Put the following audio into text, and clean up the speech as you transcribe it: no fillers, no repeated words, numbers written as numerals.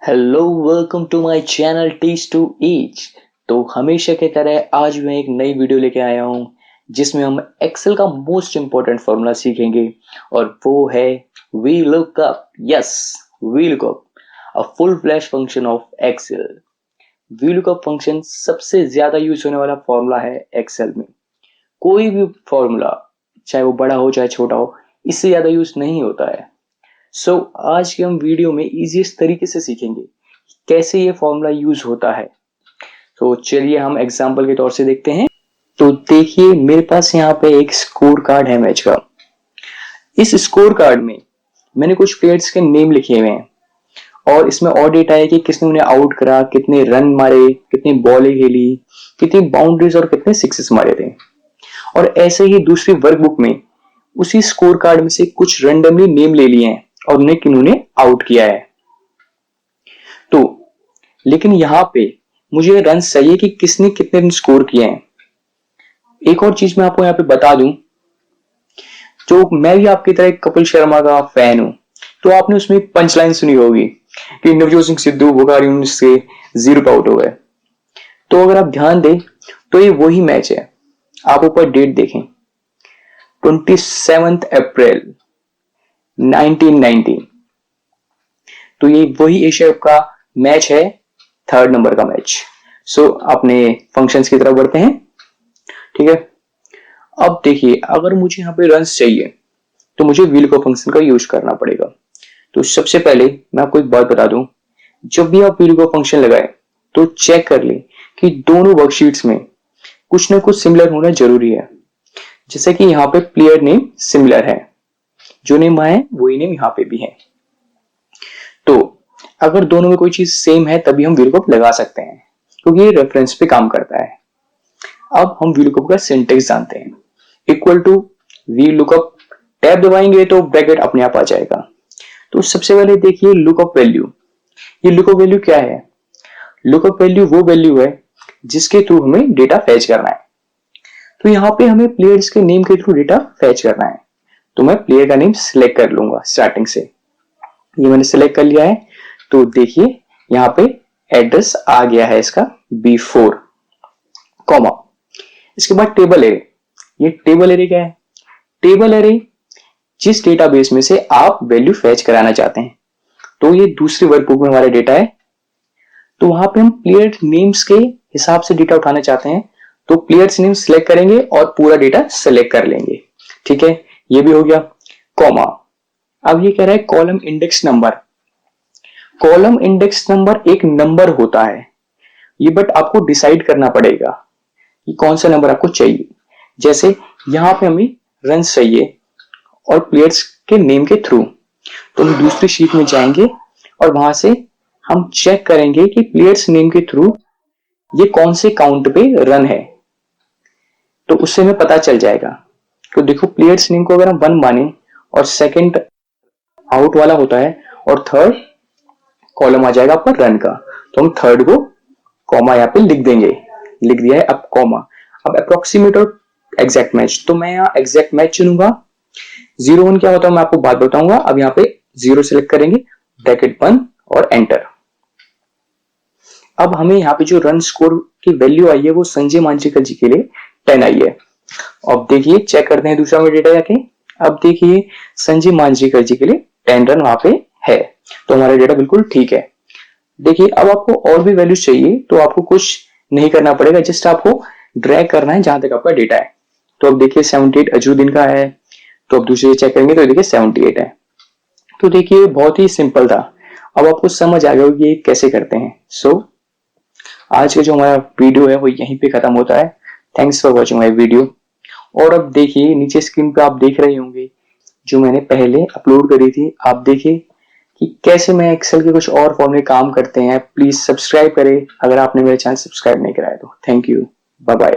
Hello welcome to my channel teach to each. तो हमेशा की तरह आज मैं एक नई वीडियो लेके आया हूँ जिसमें हम एक्सेल का मोस्ट इम्पोर्टेंट फॉर्मूला सीखेंगे और वो है V lookup. Yes, V lookup, a full flash function of Excel. V lookup function सबसे ज्यादा यूज होने वाला फॉर्मूला है एक्सेल में। कोई भी फॉर्मूला चाहे वो बड़ा हो चाहे छोटा हो, इससे ज्यादा यूज नहीं होता है। आज के हम वीडियो में इजीएस्ट तरीके से सीखेंगे कैसे ये फॉर्मूला यूज होता है। चलिए हम एग्जांपल के तौर से देखते हैं। तो देखिए मेरे पास यहाँ पे एक स्कोर कार्ड है मैच का। इस स्कोर कार्ड में मैंने कुछ प्लेयर्स के नेम लिखे हुए हैं और इसमें और डेटा है कि किसने उन्हें आउट करा, कितने रन मारे, कितनी बॉलें खेली, कितनी बाउंड्रीज और कितने सिक्सेस मारे थे। और ऐसे ही दूसरी वर्कबुक में उसी स्कोर कार्ड में से कुछ रैंडमली नेम ले लिए हैं और उन्हें किन्होंने आउट किया है। तो लेकिन यहां पे मुझे रन चाहिए कि किसने कितने रन स्कोर किए हैं। एक और चीज मैं आपको यहाँ पे बता दूं, जो मैं भी आपकी तरह कपिल शर्मा का फैन हूं, तो आपने उसमें पंच लाइन सुनी होगी कि नवजोत सिंह सिद्धू बुखारी से 0 पे आउट हो गए। तो अगर आप ध्यान दें तो ये वही मैच है। आप ऊपर डेट देखें, 27 अप्रैल 1990। तो ये वही एशिया कप का मैच है, 3rd नंबर का मैच। अपने फंक्शंस की तरफ बढ़ते हैं। ठीक है, अब देखिए अगर मुझे यहाँ पे रन्स चाहिए तो मुझे वी लुकअप फंक्शन का यूज करना पड़ेगा। तो सबसे पहले मैं आपको एक बात बता दूं, जब भी आप वी लुकअप फंक्शन लगाए तो चेक कर ले कि दोनों वर्कशीट्स में कुछ ना कुछ सिमिलर होना जरूरी है। जैसे कि यहाँ पे प्लेयर नेम सिमिलर है, जो नेम है वही नेम यहाँ पे भी है। तो अगर दोनों में कोई चीज सेम है तभी हम वी लुकअप लगा सकते हैं, क्योंकि ये रेफरेंस पे काम करता है। अब हम वी लुकअप का सिंटेक्स जानते हैं। Equal to V lookup, tab दबाएंगे तो ब्रैकेट अपने आप आ जाएगा। तो सबसे पहले देखिए लुकअप वैल्यू। ये लुकअप वैल्यू क्या है? लुकअप वैल्यू वो वैल्यू है जिसके थ्रू हमें डेटा फैच करना है। तो यहाँ पे हमें प्लेयर्स के नेम के थ्रू डेटा फैच करना है। तो मैं प्लेयर का नेम सिलेक्ट कर लूंगा स्टार्टिंग से। ये मैंने सिलेक्ट कर लिया है। तो देखिए यहाँ पे एड्रेस आ गया है इसका B4, कॉमा। इसके बाद टेबल एरे। ये टेबल एरे क्या है? टेबल एरे जिस डेटाबेस में से आप वैल्यू फैच कराना चाहते हैं। तो ये दूसरी वर्कबुक में हमारा डेटा है। तो वहां पे हम प्लेयर नेम्स के हिसाब से डेटा उठाना चाहते हैं, तो प्लेयर्स नेम सिलेक्ट करेंगे और पूरा डेटा सिलेक्ट कर लेंगे। ठीक है, ये भी हो गया, कॉमा। अब ये कह रहा है column index number. Column index number एक नंबर होता है ये, बट आपको डिसाइड करना पड़ेगा कि कौन सा नंबर आपको चाहिए। जैसे यहां पे हमें रन चाहिए और प्लेयर्स के नेम के थ्रू, तो हम दूसरी शीट में जाएंगे और वहां से हम चेक करेंगे कि प्लेयर्स नेम के थ्रू ये कौन से काउंट पे रन है, तो उससे हमें पता चल जाएगा। तो देखो प्लेयर्स नेम को अगर हम 1 माने और सेकंड आउट वाला होता है और 3rd कॉलम आ जाएगा आपका रन का, तो हम 3rd को कॉमा यहाँ पे लिख देंगे। लिख दिया है, अब कॉमा। अब अप्रोक्सीमेट और एग्जैक्ट मैच, तो मैं यहाँ एग्जैक्ट मैच चुनूंगा। 0-1 क्या होता है मैं आपको बात बताऊंगा। अब यहाँ पे 0 सिलेक्ट करेंगे, ब्रैकेट बंद और एंटर। अब हमें यहाँ पे जो रन स्कोर की वैल्यू आई है वो संजय मांजरेकर जी के लिए 10 आई है। अब देखिए चेक करते हैं दूसरा में डेटा जाके। अब देखिए संजय मांजरेकर जी के लिए 10 रन वहां पे है, तो हमारा डेटा बिल्कुल ठीक है। देखिए अब आपको और भी वैल्यू चाहिए तो आपको कुछ नहीं करना पड़ेगा, जस्ट आपको ड्रैग करना है जहां तक आपका डेटा है। तो अब देखिए 78 अजरुद्दीन का है, तो अब दूसरे चेक करेंगे तो देखिए 78 है। तो देखिए बहुत ही सिंपल था। अब आपको समझ आ गया कि ये कैसे करते हैं। आज का जो हमारा वीडियो है वो यहीं पे खत्म होता है। Thanks for watching my video. और अब देखिए नीचे स्क्रीन पे आप देख रहे होंगे जो मैंने पहले अपलोड करी थी, आप देखिए कि कैसे मैं एक्सेल के कुछ और फॉर्मूले काम करते हैं। प्लीज सब्सक्राइब करें अगर आपने मेरे चैनल सब्सक्राइब नहीं कराया तो। Thank you, bye bye.